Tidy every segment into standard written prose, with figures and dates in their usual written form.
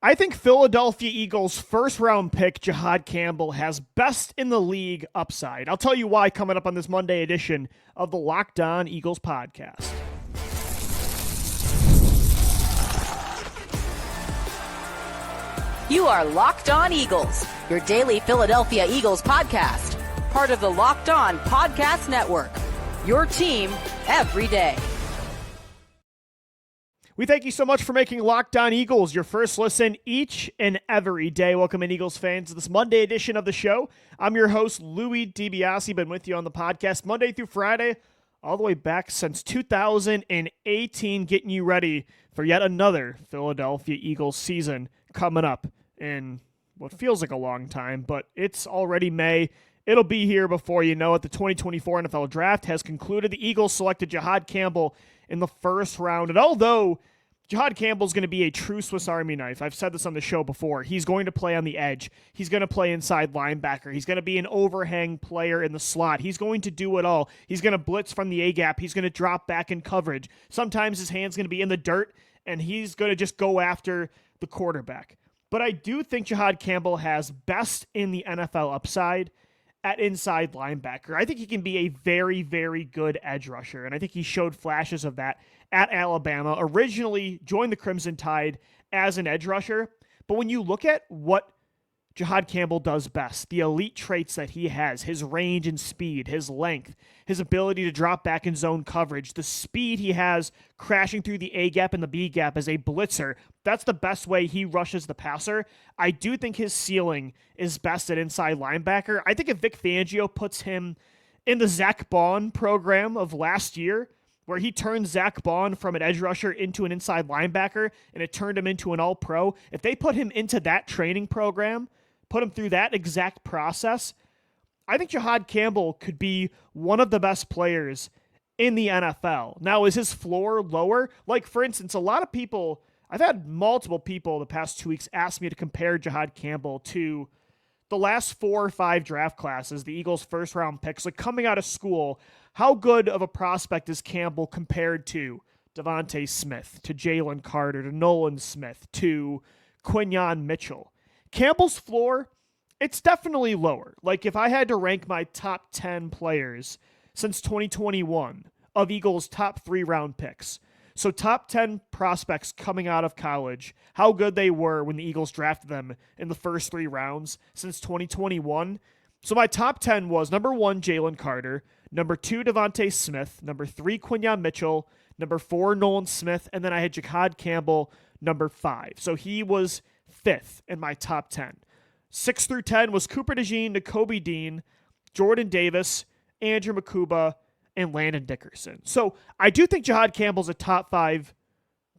I think Philadelphia Eagles first round pick Jihaad Campbell has best in the league upside. I'll tell you why coming up on this Monday edition of the Locked On Eagles podcast. You are Locked On Eagles, your daily Philadelphia Eagles podcast, part of the Locked On Podcast Network, your team every day. We thank you so much for making Locked On Eagles your first listen each and every day. Welcome in, Eagles fans, to this Monday edition of the show. I'm your host, Louie DiBiase. Been with you on the podcast Monday through Friday, all the way back since 2018, getting you ready for yet another Philadelphia Eagles season coming up in what feels like a long time, but it's already May. It'll be here before you know it. The 2024 NFL Draft has concluded. The Eagles selected Jihaad Campbell in the first round. And although Jihaad Campbell is going to be a true Swiss Army knife, I've said this on the show before, he's going to play on the edge. He's going to play inside linebacker. He's going to be an overhang player in the slot. He's going to do it all. He's going to blitz from the A-gap. He's going to drop back in coverage. Sometimes his hand's going to be in the dirt, and he's going to just go after the quarterback. But I do think Jihaad Campbell has best in the NFL upside at inside linebacker. I think he can be a very, very good edge rusher, and I think he showed flashes of that at Alabama. Originally joined the Crimson Tide as an edge rusher, but when you look at what Jihaad Campbell does best, the elite traits that he has, his range and speed, his length, his ability to drop back in zone coverage, the speed he has crashing through the A-gap and the B-gap as a blitzer, that's the best way he rushes the passer. I do think his ceiling is best at inside linebacker. I think if Vic Fangio puts him in the Zack Baun program of last year, where he turned Zack Baun from an edge rusher into an inside linebacker, and it turned him into an all-pro, if they put him into that training program, put him through that exact process, I think Jihaad Campbell could be one of the best players in the NFL. Now, is his floor lower? Like, for instance, a lot of people, I've had multiple people the past 2 weeks ask me to compare Jihaad Campbell to the last 4 or 5 draft classes, the Eagles' first-round picks. Like, coming out of school, how good of a prospect is Campbell compared to DeVonta Smith, to Jalen Carter, to Nolan Smith, to Quinyon Mitchell? Campbell's floor, it's definitely lower. Like, if I had to rank my top 10 players since 2021 of Eagles' top 3-round picks, so top 10 prospects coming out of college, how good they were when the Eagles drafted them in the first 3 rounds since 2021. So my top 10 was number 1, Jalen Carter, number 2, DeVonta Smith, number 3, Quinyon Mitchell, number 4, Nolan Smith, and then I had Jihaad Campbell, number 5. So he was 5th in my top 10. 6 through 10 was Cooper DeJean, Nakobe Dean, Jordan Davis, Andrew Makuba, and Landon Dickerson. So I do think Jihaad Campbell's a top 5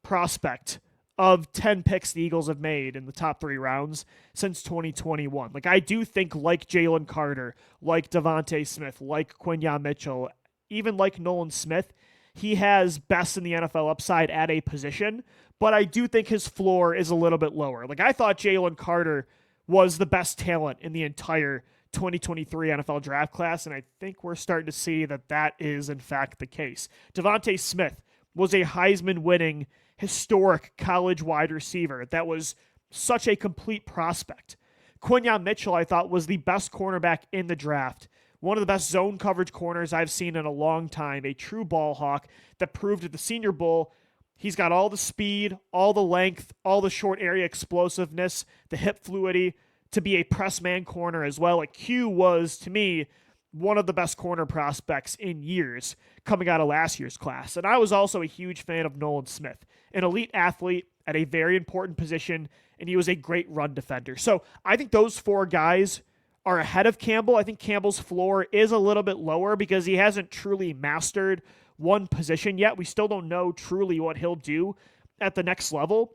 prospect of 10 picks the Eagles have made in the top 3 rounds since 2021. Like, I do think, like Jalen Carter, like DeVonta Smith, like Quinyon Mitchell, even like Nolan Smith, he has best in the NFL upside at a position, but I do think his floor is a little bit lower. Like, I thought Jalen Carter was the best talent in the entire 2023 NFL draft class, and I think we're starting to see that that is, in fact, the case. DeVonta Smith was a Heisman-winning, historic college wide receiver that was such a complete prospect. Quinyon Mitchell, I thought, was the best cornerback in the draft. One of the best zone coverage corners I've seen in a long time, a true ball hawk that proved at the Senior Bowl he's got all the speed, all the length, all the short area explosiveness, the hip fluidity to be a press man corner as well. Like, Q was, to me, one of the best corner prospects in years coming out of last year's class. And I was also a huge fan of Nolan Smith, an elite athlete at a very important position, and he was a great run defender. So I think those 4 guys are ahead of Campbell. I think Campbell's floor is a little bit lower because he hasn't truly mastered one position yet. We still don't know truly what he'll do at the next level.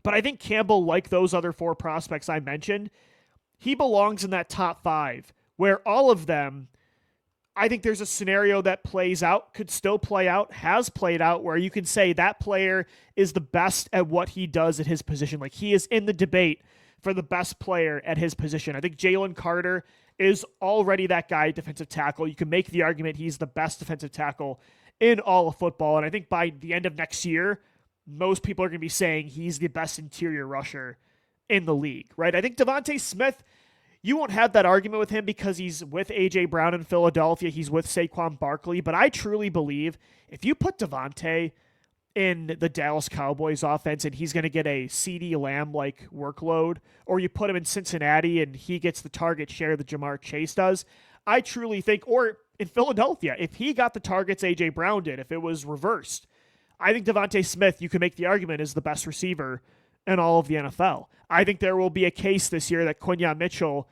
But I think Campbell, like those other 4 prospects I mentioned, he belongs in that top 5, where all of them, I think there's a scenario that plays out, could still play out, has played out, where you can say that player is the best at what he does at his position. Like, he is in the debate for the best player at his position. I think Jalen Carter is already that guy, defensive tackle. You can make the argument he's the best defensive tackle in all of football. And I think by the end of next year, most people are going to be saying he's the best interior rusher in the league, right? I think DeVonta Smith, you won't have that argument with him because he's with A.J. Brown in Philadelphia. He's with Saquon Barkley. But I truly believe if you put DeVonta in the Dallas Cowboys offense and he's going to get a CeeDee Lamb-like workload, or you put him in Cincinnati and he gets the target share that Jamar Chase does, I truly think, or in Philadelphia, if he got the targets A.J. Brown did, if it was reversed, I think DeVonta Smith, you can make the argument, is the best receiver in all of the NFL. I think there will be a case this year that Quinyon Mitchell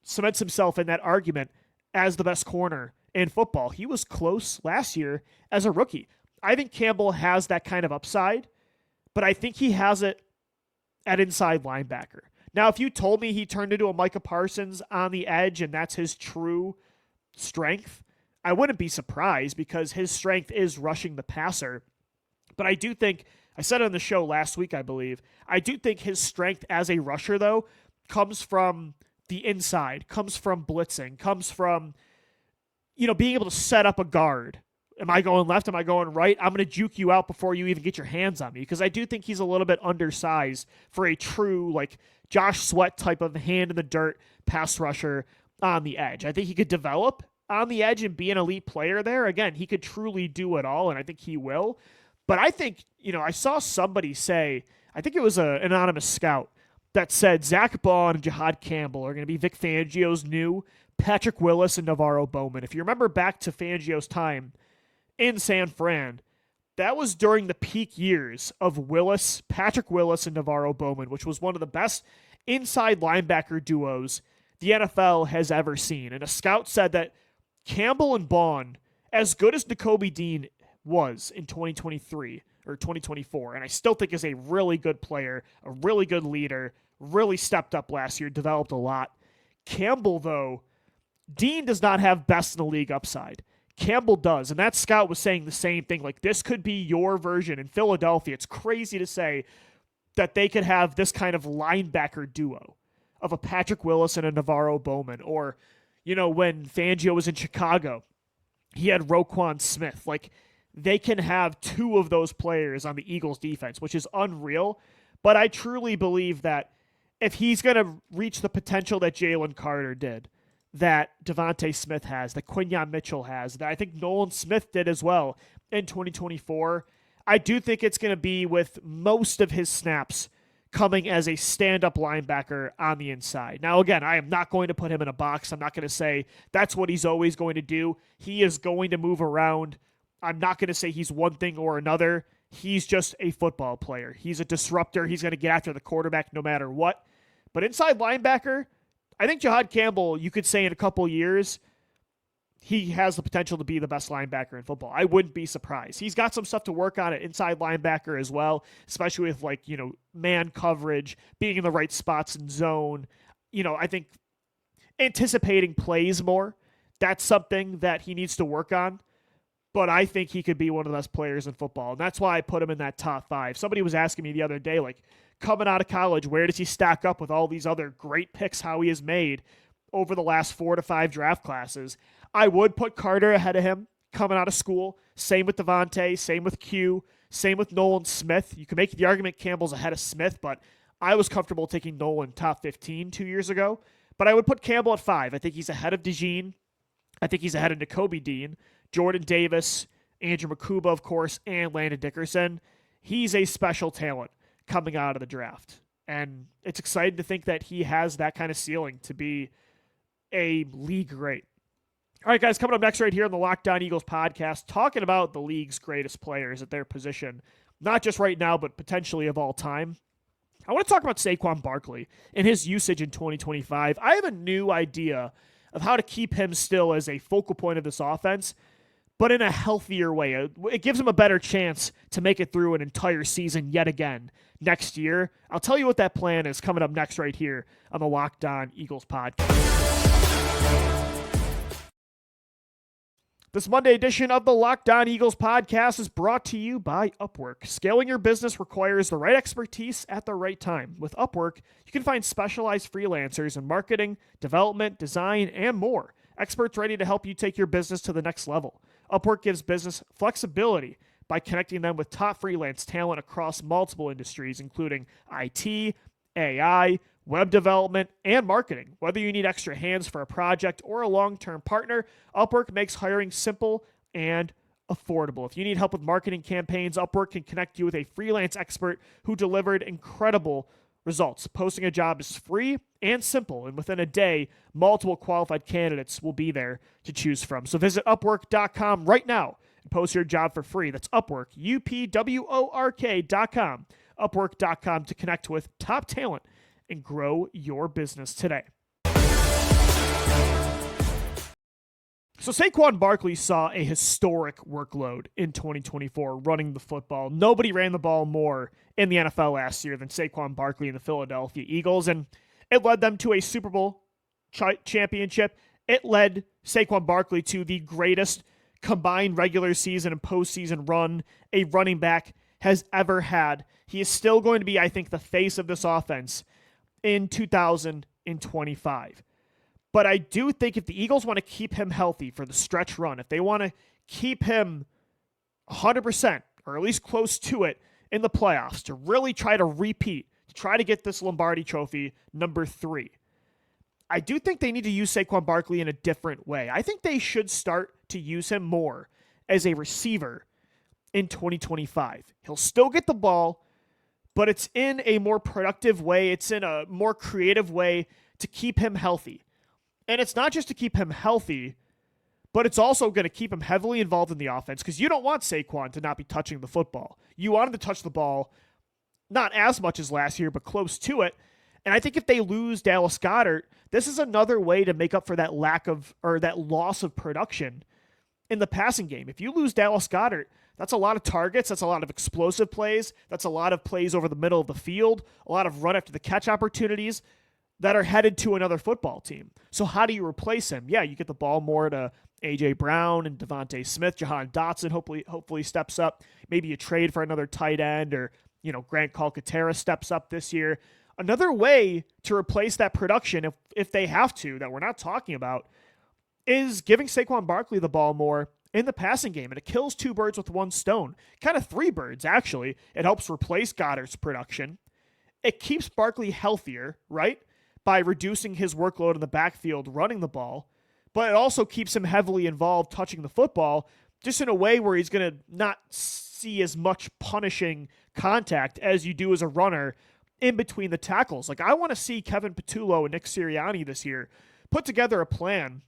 cements himself in that argument as the best corner in football. He was close last year as a rookie. I think Campbell has that kind of upside, but I think he has it at inside linebacker. Now, if you told me he turned into a Micah Parsons on the edge and that's his true strength, I wouldn't be surprised because his strength is rushing the passer. But I do think, I said it on the show last week, I believe, I do think his strength as a rusher, though, comes from the inside, comes from blitzing, comes from, being able to set up a guard. Am I going left? Am I going right? I'm going to juke you out before you even get your hands on me because I do think he's a little bit undersized for a true, Josh Sweat type of hand-in-the-dirt pass rusher on the edge. I think he could develop on the edge and be an elite player there. Again, he could truly do it all, and I think he will. But I think, I saw somebody say, I think it was an anonymous scout that said Zack, Baun, and Jihaad Campbell are going to be Vic Fangio's new Patrick Willis and NaVorro Bowman. If you remember back to Fangio's time in San Fran, that was during the peak years of Willis, Patrick Willis, and NaVorro Bowman, which was one of the best inside linebacker duos the NFL has ever seen. And a scout said that Campbell and Baun, as good as Nakobe Dean was in 2023 or 2024, and I still think is a really good player, a really good leader, really stepped up last year, developed a lot. Campbell, though, Dean does not have best in the league upside. Campbell does, and that scout was saying the same thing. This could be your version in Philadelphia. It's crazy to say that they could have this kind of linebacker duo of a Patrick Willis and a NaVorro Bowman. Or, when Fangio was in Chicago, he had Roquan Smith. They can have two of those players on the Eagles defense, which is unreal. But I truly believe that if he's going to reach the potential that Jalen Carter did, that DeVonta Smith has, that Quinyon Mitchell has, that I think Nolan Smith did as well in 2024, I do think it's going to be with most of his snaps coming as a stand-up linebacker on the inside. Now, again, I am not going to put him in a box. I'm not going to say that's what he's always going to do. He is going to move around. I'm not going to say he's one thing or another. He's just a football player. He's a disruptor. He's going to get after the quarterback no matter what. But inside linebacker, I think Jihaad Campbell, you could say in a couple years, he has the potential to be the best linebacker in football. I wouldn't be surprised. He's got some stuff to work on at inside linebacker as well, especially with man coverage, being in the right spots in zone. I think anticipating plays more, that's something that he needs to work on. But I think he could be one of the best players in football. And that's why I put him in that top 5. Somebody was asking me the other day, coming out of college, where does he stack up with all these other great picks, how he has made over the last 4 to 5 draft classes? I would put Carter ahead of him coming out of school. Same with DeVonta, same with Q, same with Nolan Smith. You can make the argument Campbell's ahead of Smith, but I was comfortable taking Nolan top 15 2 years ago. But I would put Campbell at 5. I think he's ahead of DeJean. I think he's ahead of Nakobe Dean, Jordan Davis, Andrew Makuba, of course, and Landon Dickerson. He's a special talent coming out of the draft. And it's exciting to think that he has that kind of ceiling to be a league great. All right, guys, coming up next right here on the Locked On Eagles podcast, talking about the league's greatest players at their position, not just right now, but potentially of all time. I want to talk about Saquon Barkley and his usage in 2025. I have a new idea of how to keep him still as a focal point of this offense, but in a healthier way. It gives him a better chance to make it through an entire season yet again next year. I'll tell you what that plan is coming up next right here on the Locked On Eagles podcast. This Monday edition of the Locked On Eagles podcast is brought to you by Upwork. Scaling your business requires the right expertise at the right time. With Upwork, you can find specialized freelancers in marketing, development, design, and more. Experts ready to help you take your business to the next level. Upwork gives business flexibility by connecting them with top freelance talent across multiple industries, including IT, AI, web development, and marketing. Whether you need extra hands for a project or a long-term partner, Upwork makes hiring simple and affordable. If you need help with marketing campaigns, Upwork can connect you with a freelance expert who delivered incredible results. Posting a job is free and simple, and within a day, multiple qualified candidates will be there to choose from. So visit Upwork.com right now and post your job for free. That's Upwork, UPWORK.com. Upwork.com to connect with top talent and grow your business today. So Saquon Barkley saw a historic workload in 2024 running the football. Nobody ran the ball more in the NFL last year than Saquon Barkley and the Philadelphia Eagles, and it led them to a Super Bowl championship. It led Saquon Barkley to the greatest combined regular season and postseason run a running back has ever had. He is still going to be, I think, the face of this offense in 2025. But I do think if the Eagles want to keep him healthy for the stretch run, if they want to keep him 100% or at least close to it in the playoffs, to really try to repeat, to try to get this Lombardi Trophy number 3, I do think they need to use Saquon Barkley in a different way. I think they should start to use him more as a receiver in 2025. He'll still get the ball, but it's in a more productive way. It's in a more creative way to keep him healthy. And it's not just to keep him healthy, but it's also going to keep him heavily involved in the offense, because you don't want Saquon to not be touching the football. You want him to touch the ball, not as much as last year, but close to it. And I think if they lose Dallas Goedert, this is another way to make up for that that loss of production in the passing game. If you lose Dallas Goedert, that's a lot of targets. That's a lot of explosive plays. That's a lot of plays over the middle of the field, a lot of run after the catch opportunities that are headed to another football team. So how do you replace him? Yeah, you get the ball more to A.J. Brown and DeVonta Smith. Jahan Dotson hopefully steps up. Maybe you trade for another tight end, or Grant Calcaterra steps up this year. Another way to replace that production, if they have to, that we're not talking about, is giving Saquon Barkley the ball more in the passing game. And it kills 2 birds with 1 stone. Kind of 3 birds, actually. It helps replace Goddard's production. It keeps Barkley healthier, right, by reducing his workload in the backfield running the ball, but it also keeps him heavily involved touching the football, just in a way where he's going to not see as much punishing contact as you do as a runner in between the tackles. Like, I want to see Kevin Patullo and Nick Sirianni this year put together a plan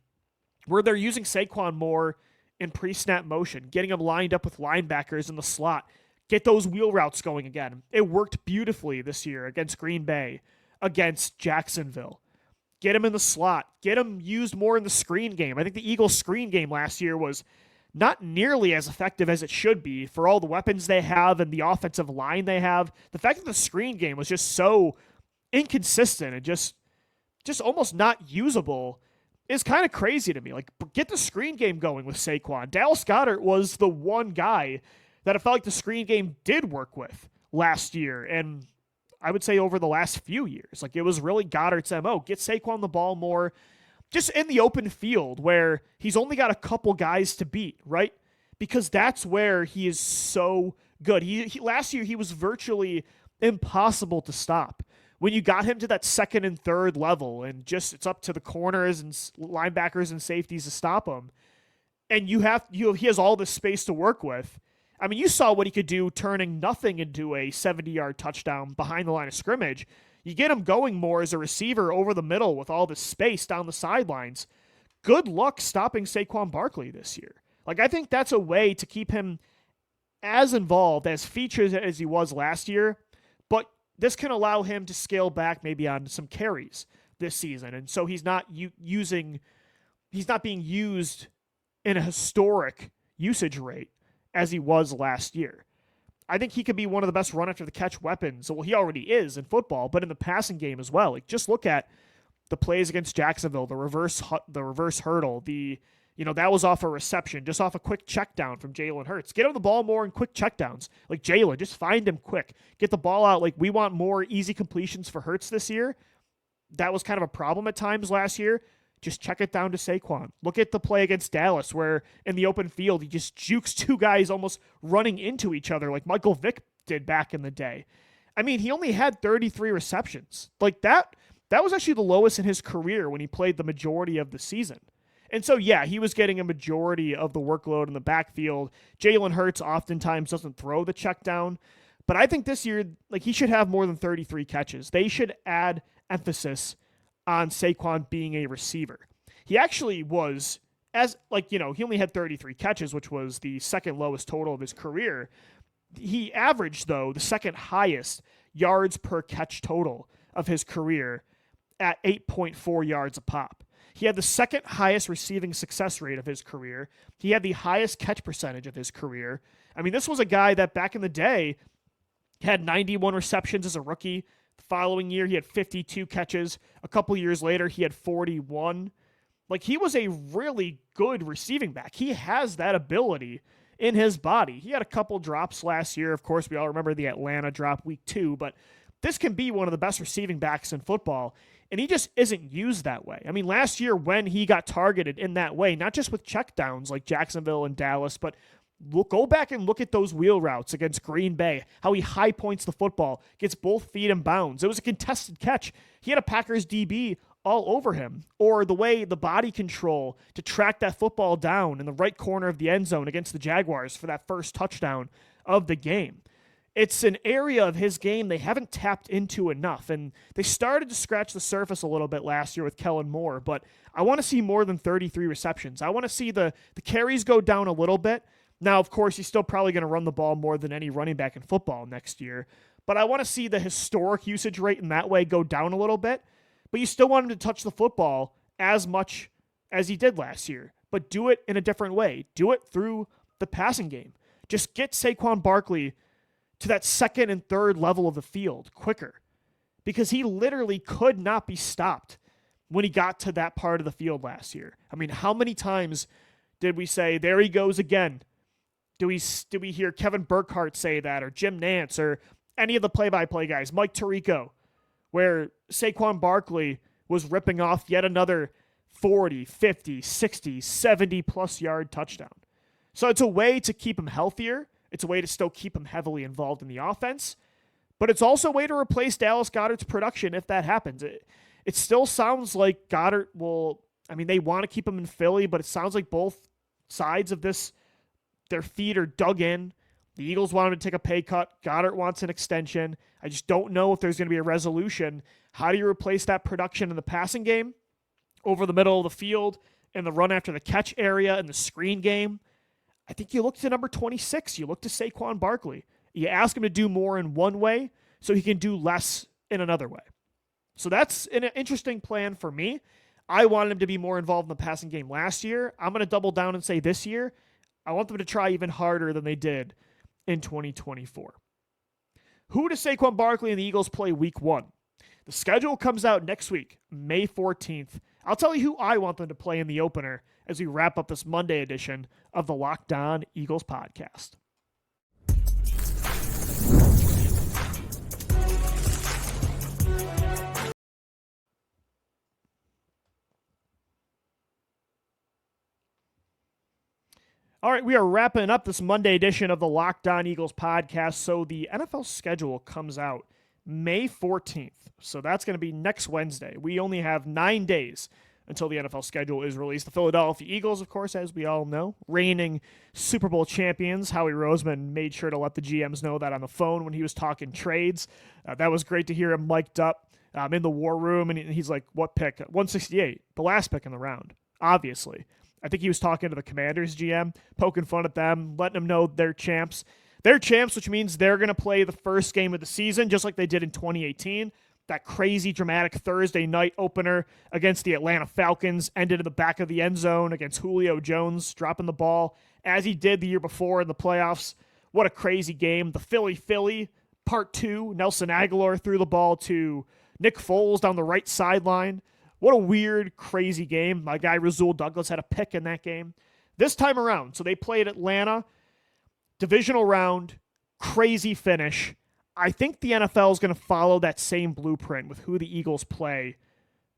where they're using Saquon more in pre-snap motion, getting him lined up with linebackers in the slot, get those wheel routes going again. It worked beautifully this year against Green Bay, against Jacksonville. Get him in the slot. Get him used more in the screen game. I think the Eagles' screen game last year was not nearly as effective as it should be for all the weapons they have and the offensive line they have. The fact that the screen game was just so inconsistent and just almost not usable is kind of crazy to me. Like, get the screen game going with Saquon. Dallas Goedert was the one guy that I felt like the screen game did work with last year, and I would say over the last few years. Like, it was really Goddard's MO. Get Saquon the ball more just in the open field where he's only got a couple guys to beat, right? Because that's where he is so good. He last year, he was virtually impossible to stop. When you got him to that second and third level and just it's up to the corners and linebackers and safeties to stop him, and he has all this space to work with. I mean, you saw what he could do turning nothing into a 70-yard touchdown behind the line of scrimmage. You get him going more as a receiver over the middle with all this space down the sidelines. Good luck stopping Saquon Barkley this year. Like, I think that's a way to keep him as involved, as featured as he was last year, but this can allow him to scale back maybe on some carries this season. And so he's not being used in a historic usage rate as he was last year. I think he could be one of the best run after the catch weapons. Well, he already is in football, but in the passing game as well. Like, just look at the plays against Jacksonville, the reverse hurdle, that was off a reception, just off a quick check down from Jalen Hurts. Get him the ball more in quick checkdowns. Like, Jalen, just find him quick. Get the ball out. Like, we want more easy completions for Hurts this year. That was kind of a problem at times last year. just check it down to Saquon. Look at the play against Dallas where in the open field, he just jukes two guys almost running into each other like Michael Vick did back in the day. I mean, he only had 33 receptions. Like that was actually the lowest in his career when he played the majority of the season. And so, yeah, he was getting a majority of the workload in the backfield. Jalen Hurts oftentimes doesn't throw the check down. But I think this year, like, he should have more than 33 catches. They should add emphasis on Saquon being a receiver. He actually was, he only had 33 catches, which was the second lowest total of his career. He averaged, though, the second highest yards per catch total of his career at 8.4 yards a pop. He had the second highest receiving success rate of his career. He had the highest catch percentage of his career. I mean, this was a guy that back in the day had 91 receptions as a rookie. The following year, he had 52 catches. A couple years later, he had 41. Like, he was a really good receiving back. He has that ability in his body. He had a couple drops last year. Of course, we all remember the Atlanta drop week 2, but this can be one of the best receiving backs in football, and he just isn't used that way. I mean, last year when he got targeted in that way, not just with checkdowns like Jacksonville and Dallas, but go back and look at those wheel routes against Green Bay, how he high points the football, gets both feet in bounds. It was a contested catch. He had a Packers DB all over him. Or the way the body control to track that football down in the right corner of the end zone against the Jaguars for that first touchdown of the game. It's an area of his game they haven't tapped into enough, and they started to scratch the surface a little bit last year with Kellen Moore, but I want to see more than 33 receptions. I want to see the carries go down a little bit. Now, of course, he's still probably going to run the ball more than any running back in football next year, but I want to see the historic usage rate in that way go down a little bit, but you still want him to touch the football as much as he did last year, but do it in a different way. Do it through the passing game. Just get Saquon Barkley to that second and third level of the field quicker, because he literally could not be stopped when he got to that part of the field last year. I mean, how many times did we say, there he goes again? Do we hear Kevin Burkhardt say that, or Jim Nantz, or any of the play-by-play guys, Mike Tirico, where Saquon Barkley was ripping off yet another 40, 50, 60, 70-plus yard touchdown? So it's a way to keep him healthier. It's a way to still keep him heavily involved in the offense, but it's also a way to replace Dallas Goedert's production if that happens. It still sounds like Goedert they want to keep him in Philly, but it sounds like both sides of this, their feet are dug in. The Eagles want him to take a pay cut. Goedert wants an extension. I just don't know if there's going to be a resolution. How do you replace that production in the passing game, over the middle of the field, in the run after the catch area, in the screen game? I think you look to number 26. You look to Saquon Barkley. You ask him to do more in one way so he can do less in another way. So that's an interesting plan for me. I wanted him to be more involved in the passing game last year. I'm going to double down and say this year, I want them to try even harder than they did in 2024. Who does Saquon Barkley and the Eagles play week 1? The schedule comes out next week, May 14th. I'll tell you who I want them to play in the opener as we wrap up this Monday edition of the Locked On Eagles podcast. All right, we are wrapping up this Monday edition of the Locked On Eagles podcast. So the NFL schedule comes out May 14th. So that's going to be next Wednesday. We only have 9 days until the NFL schedule is released. The Philadelphia Eagles, of course, as we all know, reigning Super Bowl champions. Howie Roseman made sure to let the GMs know that on the phone when he was talking trades. That was great to hear him mic'd up in the war room, and he's like, what pick? 168, the last pick in the round, obviously. I think he was talking to the Commanders GM, poking fun at them, letting them know they're champs. They're champs, which means they're going to play the first game of the season, just like they did in 2018. That crazy, dramatic Thursday night opener against the Atlanta Falcons ended in the back of the end zone against Julio Jones, dropping the ball as he did the year before in the playoffs. What a crazy game. The Philly, part 2, Nelson Aguilar threw the ball to Nick Foles down the right sideline. What a weird, crazy game. My guy Rasul Douglas had a pick in that game. This time around, so they played Atlanta, divisional round, crazy finish. I think the NFL is going to follow that same blueprint with who the Eagles play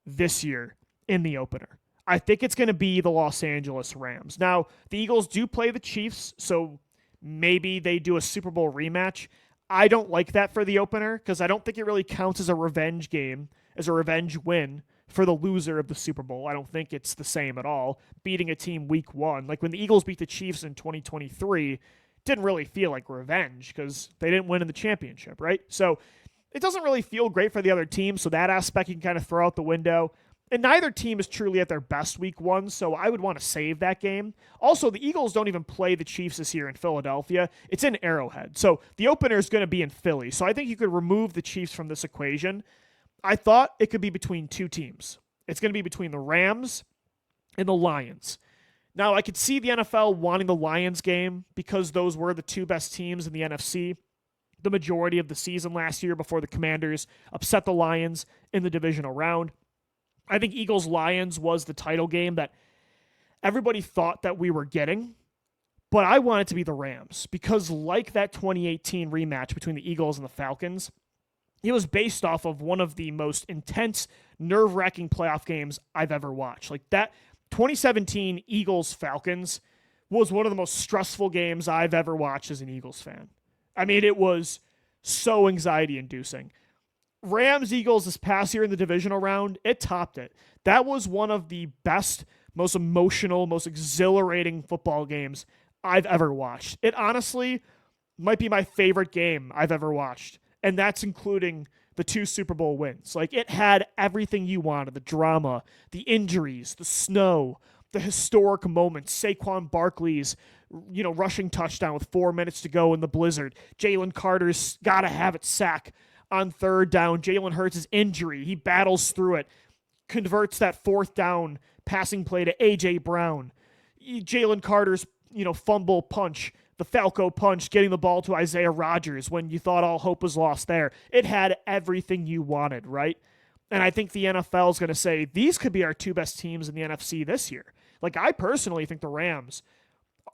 this year in the opener. I think it's going to be the Los Angeles Rams. Now, the Eagles do play the Chiefs, so maybe they do a Super Bowl rematch. I don't like that for the opener because I don't think it really counts as a revenge game, as a revenge win for the loser of the Super Bowl. I don't think it's the same at all. Beating a team week one, like when the Eagles beat the Chiefs in 2023, didn't really feel like revenge because they didn't win in the championship, right? So it doesn't really feel great for the other team, so that aspect you can kind of throw out the window. And neither team is truly at their best week one, so I would want to save that game. Also, the Eagles don't even play the Chiefs this year in Philadelphia. It's in Arrowhead. So the opener is going to be in Philly. So I think you could remove the Chiefs from this equation. I thought it could be between two teams. It's going to be between the Rams and the Lions. Now, I could see the NFL wanting the Lions game because those were the two best teams in the NFC the majority of the season last year before the Commanders upset the Lions in the divisional round. I think Eagles-Lions was the title game that everybody thought that we were getting, but I want it to be the Rams because like that 2018 rematch between the Eagles and the Falcons, it was based off of one of the most intense, nerve-wracking playoff games I've ever watched. Like that 2017 Eagles-Falcons was one of the most stressful games I've ever watched as an Eagles fan. I mean, it was so anxiety-inducing. Rams-Eagles this past year in the divisional round, it topped it. That was one of the best, most emotional, most exhilarating football games I've ever watched. It honestly might be my favorite game I've ever watched, and that's including the 2 Super Bowl wins. Like, it had everything you wanted, the drama, the injuries, the snow, the historic moments, Saquon Barkley's rushing touchdown with 4 minutes to go in the blizzard. Jalen Carter's got to have it sack on 3rd down. Jalen Hurts' injury. He battles through it, converts that 4th down passing play to A.J. Brown. Jalen Carter's, fumble punch, the Falco punch, getting the ball to Isaiah Rodgers when you thought all hope was lost there. It had everything you wanted, right? And I think the NFL is going to say, these could be our 2 best teams in the NFC this year. Like, I personally think the Rams,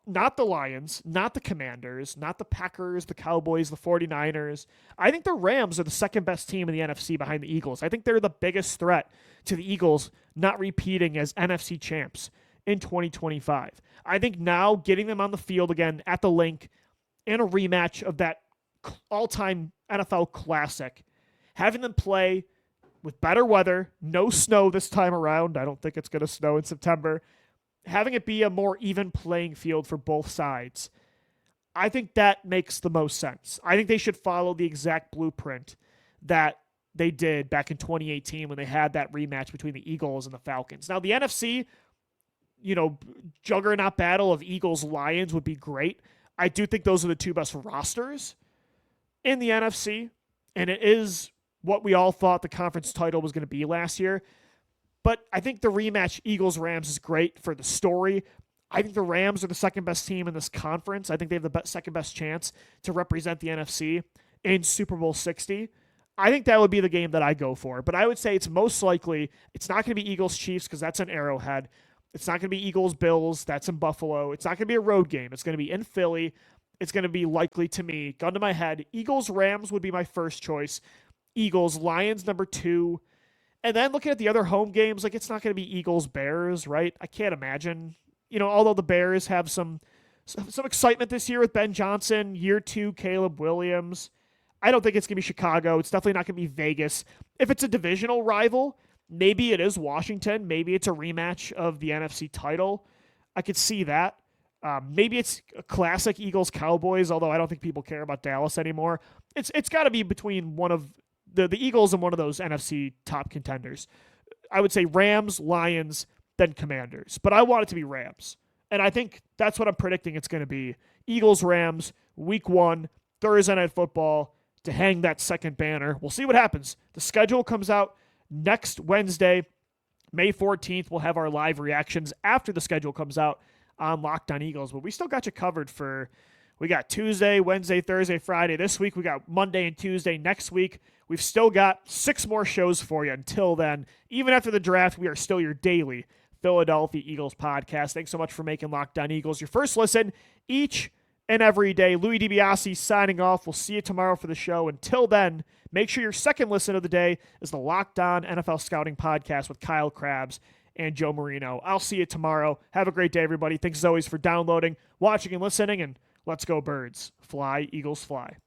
not the Lions, not the Commanders, not the Packers, the Cowboys, the 49ers. I think the Rams are the 2nd best team in the NFC behind the Eagles. I think they're the biggest threat to the Eagles not repeating as NFC champs in 2025. I think now getting them on the field again at the Link in a rematch of that all-time NFL classic, having them play with better weather, no snow this time around. I don't think it's going to snow in September. Having it be a more even playing field for both sides, I think that makes the most sense. I think they should follow the exact blueprint that they did back in 2018 when they had that rematch between the Eagles and the Falcons. Now, the NFC, juggernaut battle of Eagles-Lions would be great. I do think those are the 2 best rosters in the NFC, and it is what we all thought the conference title was going to be last year. But I think the rematch Eagles-Rams is great for the story. I think the Rams are the 2nd best team in this conference. I think they have the 2nd best chance to represent the NFC in Super Bowl 60. I think that would be the game that I go for. But I would say it's most likely, it's not going to be Eagles-Chiefs because that's an Arrowhead. It's not going to be Eagles-Bills. That's in Buffalo. It's not going to be a road game. It's going to be in Philly. It's going to be likely to me, gun to my head, Eagles-Rams would be my first choice. Eagles-Lions number 2. And then looking at the other home games, like it's not going to be Eagles-Bears, right? I can't imagine. Although the Bears have some excitement this year with Ben Johnson, year 2, Caleb Williams. I don't think it's going to be Chicago. It's definitely not going to be Vegas. If it's a divisional rival, maybe it is Washington. Maybe it's a rematch of the NFC title. I could see that. Maybe it's a classic Eagles-Cowboys, although I don't think people care about Dallas anymore. It's got to be between one of the Eagles and one of those NFC top contenders. I would say Rams, Lions, then Commanders. But I want it to be Rams. And I think that's what I'm predicting it's going to be. Eagles-Rams, week 1, Thursday Night Football, to hang that 2nd banner. We'll see what happens. The schedule comes out next Wednesday, May 14th. We'll have our live reactions after the schedule comes out on Locked On Eagles. But we still got you covered we got Tuesday, Wednesday, Thursday, Friday. This week we got Monday and Tuesday. Next week we've still got 6 more shows for you. Until then, even after the draft, we are still your daily Philadelphia Eagles podcast. Thanks so much for making Locked On Eagles your first listen each and every day. Louie DiBiase signing off. We'll see you tomorrow for the show. Until then, make sure your second listen of the day is the Locked On NFL Scouting podcast with Kyle Krabs and Joe Marino. I'll see you tomorrow. Have a great day, everybody. Thanks as always for downloading, watching, and listening, and let's go Birds. Fly, Eagles, fly.